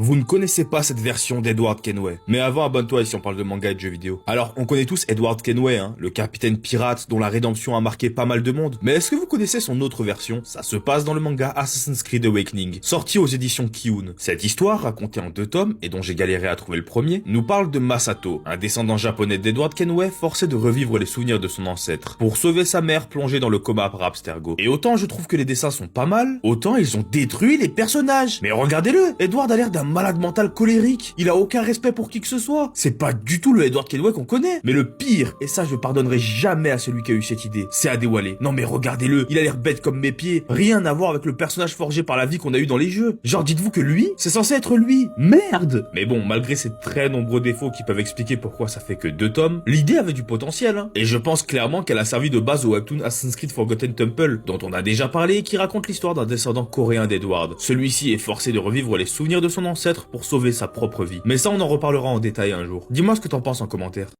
Vous ne connaissez pas cette version d'Edward Kenway. Mais avant, abonne-toi si on parle de manga et de jeux vidéo. Alors, on connaît tous Edward Kenway, le capitaine pirate dont la rédemption a marqué pas mal de monde. Mais est-ce que vous connaissez son autre version? Ça se passe dans le manga Assassin's Creed Awakening, sorti aux éditions Kiun. Cette histoire, racontée en 2 tomes, et dont j'ai galéré à trouver le premier, nous parle de Masato, un descendant japonais d'Edward Kenway forcé de revivre les souvenirs de son ancêtre, pour sauver sa mère plongée dans le coma par Abstergo. Et autant je trouve que les dessins sont pas mal, autant ils ont détruit les personnages. Mais regardez-le, Edward a l'air d'un malade mental colérique. Il a aucun respect pour qui que ce soit. C'est pas du tout le Edward Kenway qu'on connaît. Mais le pire, et ça je pardonnerai jamais à celui qui a eu cette idée, c'est Adewale. Non mais regardez-le, il a l'air bête comme mes pieds. Rien à voir avec le personnage forgé par la vie qu'on a eu dans les jeux. Genre dites-vous que lui, c'est censé être lui. Merde. Mais bon, malgré ces très nombreux défauts qui peuvent expliquer pourquoi ça fait que 2 tomes, l'idée avait du potentiel. Et je pense clairement qu'elle a servi de base au webtoon Assassin's Creed Forgotten Temple, dont on a déjà parlé et qui raconte l'histoire d'un descendant coréen d'Edward. Celui-ci est forcé de revivre les souvenirs de son ancêtre pour sauver sa propre vie. Mais ça on en reparlera en détail un jour. Dis-moi ce que t'en penses en commentaire.